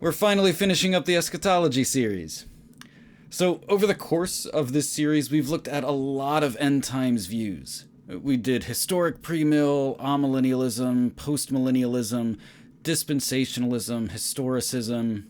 We're finally finishing up the Eschatology series. So, over the course of this series, we've looked at a lot of end times views. We did historic premill, amillennialism, postmillennialism, dispensationalism, historicism.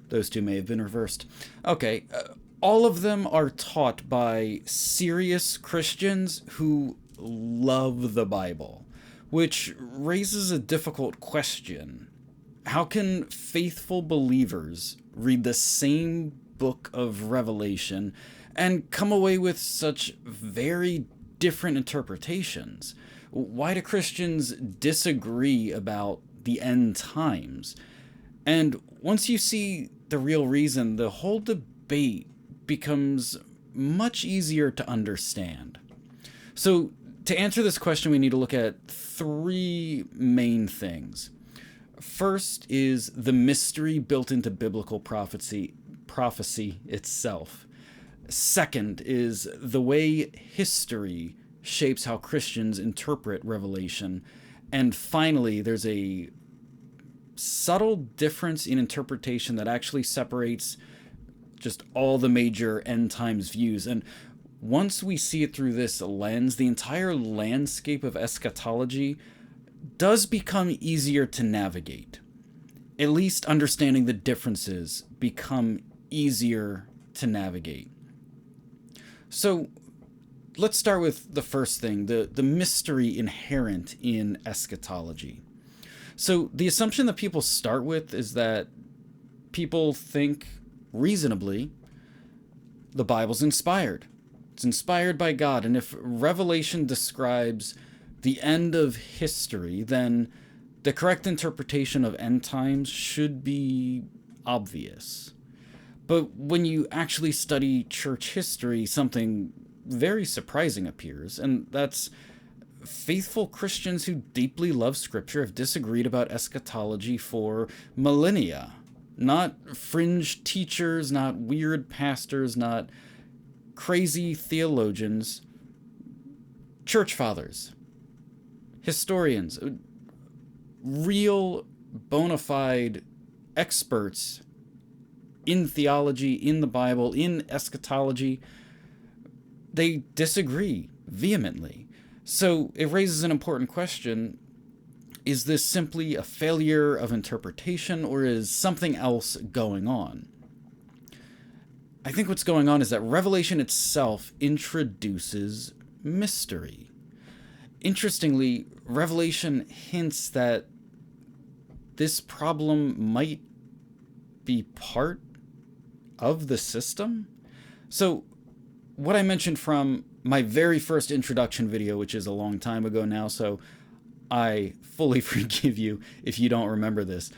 Those two may have been reversed. Okay, all of them are taught by serious Christians who love the Bible, which raises a difficult question. How can faithful believers read the same book of Revelation and come away with such very different interpretations? Why do Christians disagree about the end times? And once you see the real reason, the whole debate becomes much easier to understand. So, to answer this question, we need to look at three main things. First is the mystery built into biblical prophecy itself. Second is the way history shapes how Christians interpret Revelation. And finally, there's a subtle difference in interpretation that actually separates just all the major end times views. And once we see it through this lens, the entire landscape of eschatology does become easier to navigate. At least understanding the differences become easier to navigate. So let's start with the first thing, the mystery inherent in eschatology. So the assumption that people start with is that people think reasonably the Bible's inspired. It's inspired by God, and if Revelation describes the end of history, then the correct interpretation of end times should be obvious. But when you actually study church history, something very surprising appears, and that's faithful Christians who deeply love Scripture have disagreed about eschatology for millennia. Not fringe teachers, not weird pastors, not crazy theologians. Church fathers, historians, real bona fide experts in theology, in the Bible, in eschatology, they disagree vehemently. So it raises an important question. Is this simply a failure of interpretation, or is something else going on? I think what's going on is that Revelation itself introduces mystery. Interestingly, Revelation hints that this problem might be part of the system. So, what I mentioned from my very first introduction video, which is a long time ago now, so I fully forgive you if you don't remember this.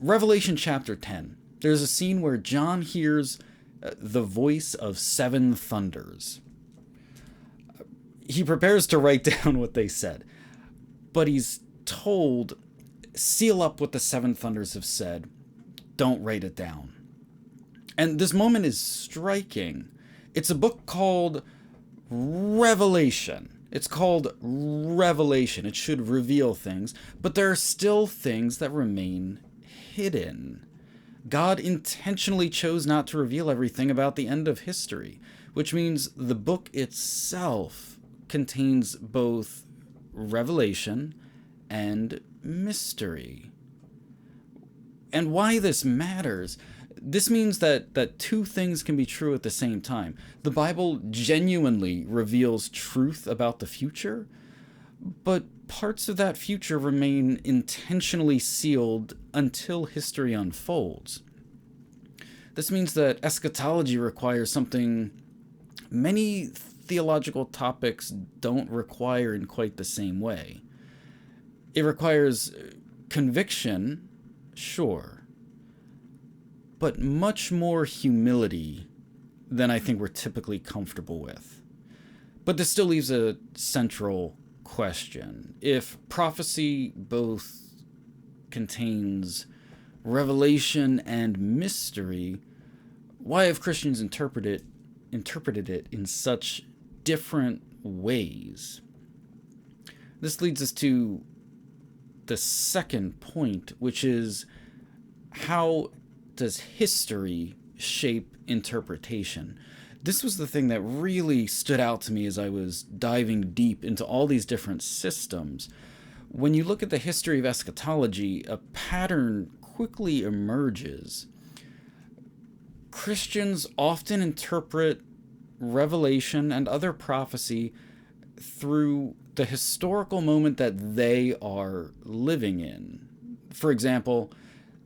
Revelation chapter 10. There's a scene where John hears the voice of seven thunders. He prepares to write down what they said, but he's told, seal up what the seven thunders have said. Don't write it down. And this moment is striking. It's a book called Revelation. It's called Revelation. It should reveal things, but there are still things that remain hidden. God intentionally chose not to reveal everything about the end of history, which means the book itself contains both revelation and mystery. And why this matters, this means that two things can be true at the same time. The Bible genuinely reveals truth about the future, but parts of that future remain intentionally sealed until history unfolds. This means that eschatology requires something many theological topics don't require in quite the same way. It requires conviction, sure, but much more humility than I think we're typically comfortable with. But this still leaves a central question. If prophecy both contains revelation and mystery, why have Christians interpreted it in such different ways? This leads us to the second point, which is how does history shape interpretation? This was the thing that really stood out to me as I was diving deep into all these different systems. When you look at the history of eschatology, a pattern quickly emerges. Christians often interpret Revelation and other prophecy through the historical moment that they are living in. For example,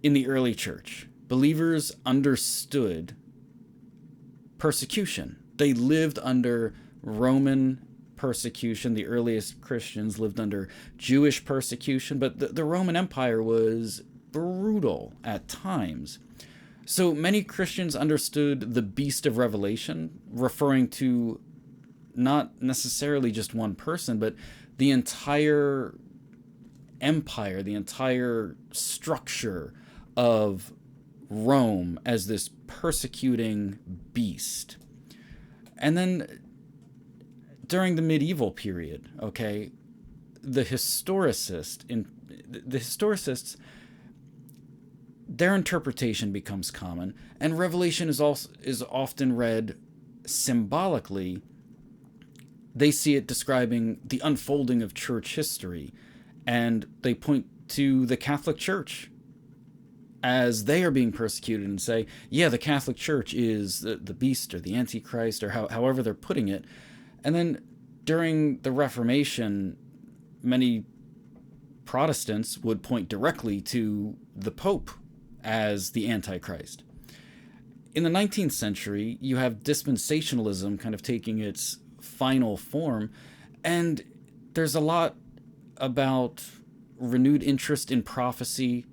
in the early church, believers understood persecution. They lived under Roman persecution. The earliest Christians lived under Jewish persecution, but the Roman Empire was brutal at times. So many Christians understood the beast of Revelation, referring to not necessarily just one person, but the entire empire, the entire structure of Rome as this persecuting beast. And then during the medieval period, okay, the historicists, their interpretation becomes common, and Revelation is often read symbolically. They see it describing the unfolding of church history, and they point to the Catholic Church as they are being persecuted and say, yeah, the Catholic Church is the beast or the Antichrist, or however they're putting it. And then during the Reformation, many Protestants would point directly to the Pope as the Antichrist. In the 19th century, you have Dispensationalism kind of taking its final form, and there's a lot about renewed interest in prophecy,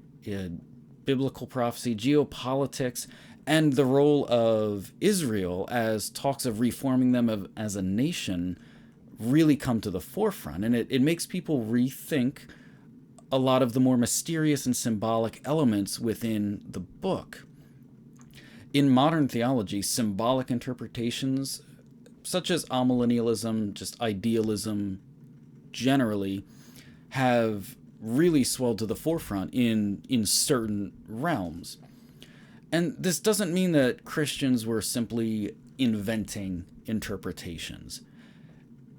biblical prophecy, geopolitics, and the role of Israel as talks of reforming them as a nation really come to the forefront. And it makes people rethink a lot of the more mysterious and symbolic elements within the book. In modern theology, symbolic interpretations, such as amillennialism, just idealism generally, have really swelled to the forefront in certain realms. And this doesn't mean that Christians were simply inventing interpretations.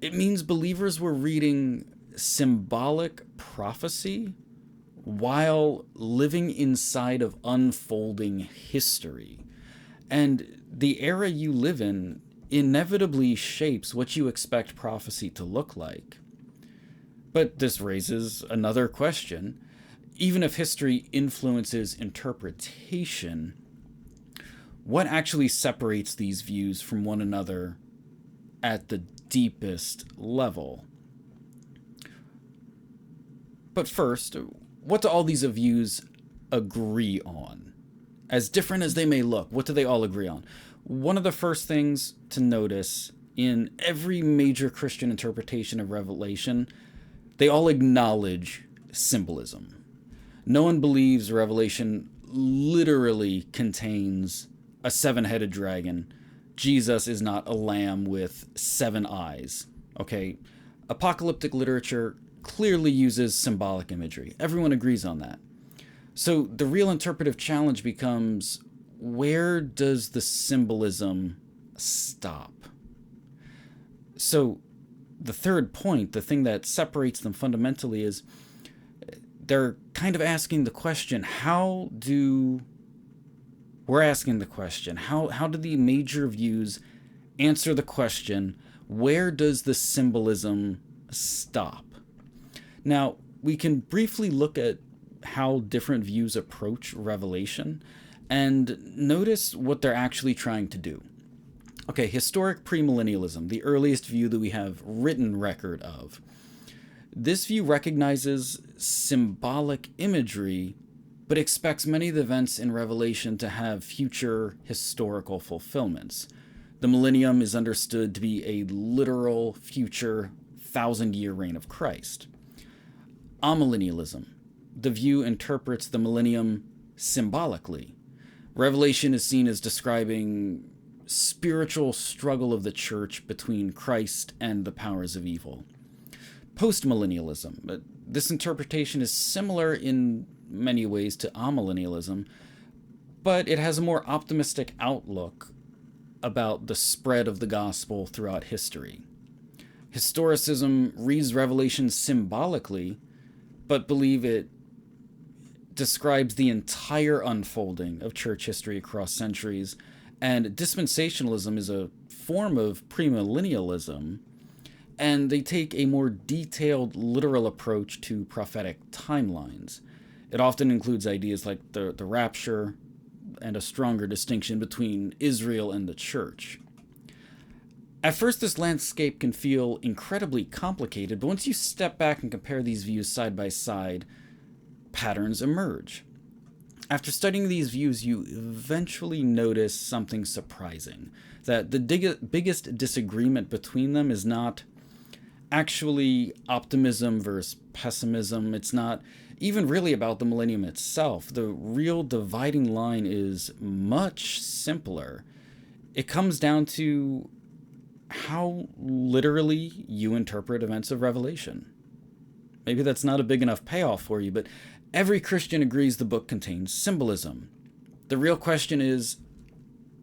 It means believers were reading symbolic prophecy while living inside of unfolding history. And the era you live in inevitably shapes what you expect prophecy to look like. But this raises another question. Even if history influences interpretation, what actually separates these views from one another at the deepest level? But first, what do all these views agree on? As different as they may look, what do they all agree on? One of the first things to notice in every major Christian interpretation of Revelation, they all acknowledge symbolism. No one believes Revelation literally contains a seven-headed dragon. Jesus is not a lamb with 7 eyes. Okay, apocalyptic literature clearly uses symbolic imagery. Everyone agrees on that. So the real interpretive challenge becomes, where does the symbolism stop? So the third point, the thing that separates them fundamentally, is they're kind of asking the question, how do the major views answer the question, where does the symbolism stop? Now, we can briefly look at how different views approach Revelation and notice what they're actually trying to do. Okay, historic premillennialism, the earliest view that we have written record of. This view recognizes symbolic imagery, but expects many of the events in Revelation to have future historical fulfillments. The millennium is understood to be a literal future 1,000-year reign of Christ. Amillennialism, the view interprets the millennium symbolically. Revelation is seen as describing spiritual struggle of the church between Christ and the powers of evil. Postmillennialism, this interpretation is similar in many ways to amillennialism, but it has a more optimistic outlook about the spread of the gospel throughout history. Historicism reads Revelation symbolically, but believe it describes the entire unfolding of church history across centuries, and dispensationalism is a form of premillennialism, and they take a more detailed, literal approach to prophetic timelines. It often includes ideas like the rapture and a stronger distinction between Israel and the church. At first, this landscape can feel incredibly complicated, but once you step back and compare these views side by side, patterns emerge. After studying these views, you eventually notice something surprising, that the biggest disagreement between them is not actually optimism versus pessimism. It's not even really about the millennium itself. The real dividing line is much simpler. It comes down to how literally you interpret events of Revelation. Maybe that's not a big enough payoff for you, but every Christian agrees the book contains symbolism. The real question is,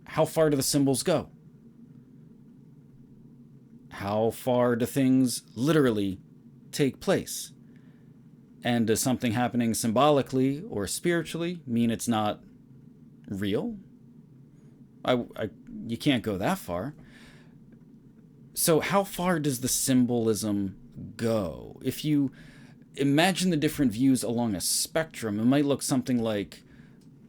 how far do the symbols go? How far do things literally take place? And does something happening symbolically or spiritually mean it's not real? You can't go that far. So how far does the symbolism go? If you imagine the different views along a spectrum, it might look something like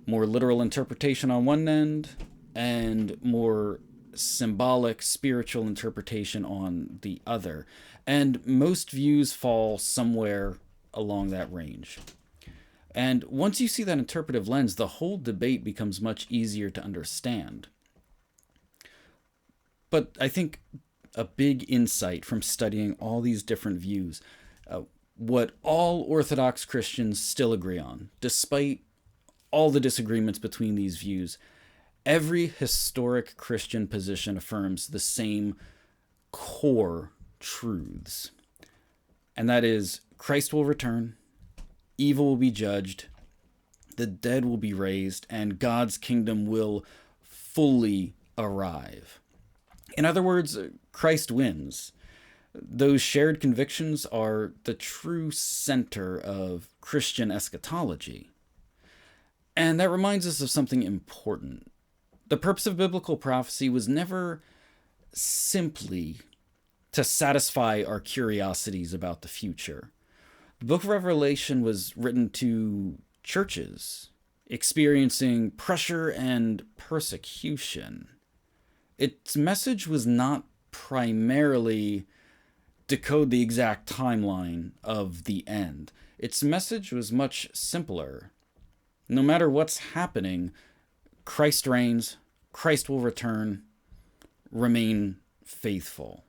more literal interpretation on one end and more symbolic spiritual interpretation on the other. And most views fall somewhere along that range. And once you see that interpretive lens, the whole debate becomes much easier to understand. But I think a big insight from studying all these different views, what all Orthodox Christians still agree on, despite all the disagreements between these views, every historic Christian position affirms the same core truths. And that is, Christ will return, evil will be judged, the dead will be raised, and God's kingdom will fully arrive. In other words, Christ wins. Those shared convictions are the true center of Christian eschatology. And that reminds us of something important. The purpose of biblical prophecy was never simply to satisfy our curiosities about the future. The book of Revelation was written to churches experiencing pressure and persecution. Its message was not primarily decode the exact timeline of the end. Its message was much simpler. No matter what's happening, Christ reigns, Christ will return, remain faithful.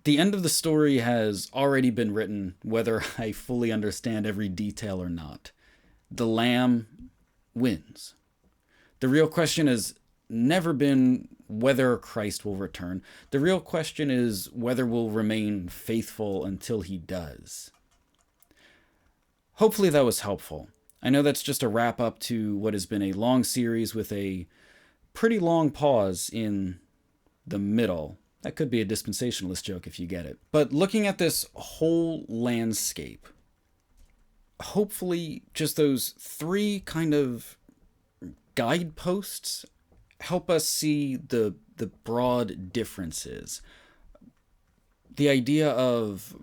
The end of the story has already been written, whether I fully understand every detail or not. The Lamb wins. The real question has never been whether Christ will return. The real question is whether we'll remain faithful until he does. Hopefully that was helpful. I know that's just a wrap up to what has been a long series with a pretty long pause in the middle. That could be a dispensationalist joke if you get it. But looking at this whole landscape, hopefully just those three kind of guideposts help us see the broad differences. The idea of,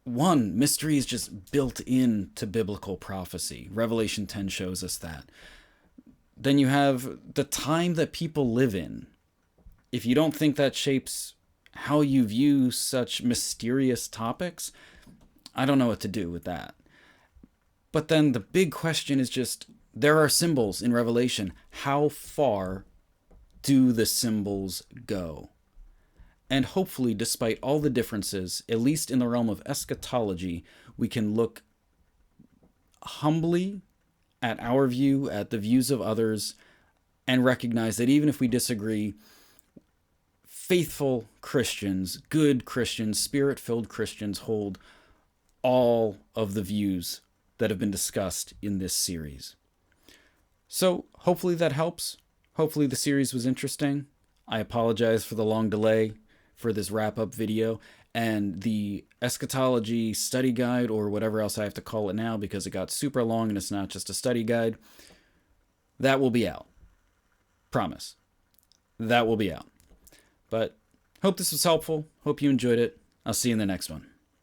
one, mystery is just built into biblical prophecy. Revelation 10 shows us that. Then you have the time that people live in. If you don't think that shapes how you view such mysterious topics, I don't know what to do with that. But then the big question is just, there are symbols in Revelation. How far do the symbols go? And hopefully, despite all the differences, at least in the realm of eschatology, we can look humbly at our view, at the views of others, and recognize that even if we disagree, faithful Christians, good Christians, spirit-filled Christians hold all of the views that have been discussed in this series. So hopefully that helps. Hopefully the series was interesting. I apologize for the long delay for this wrap-up video, and the Eschatology study guide, or whatever else I have to call it now because it got super long and it's not just a study guide, that will be out. Promise. That will be out. But hope this was helpful. Hope you enjoyed it. I'll see you in the next one.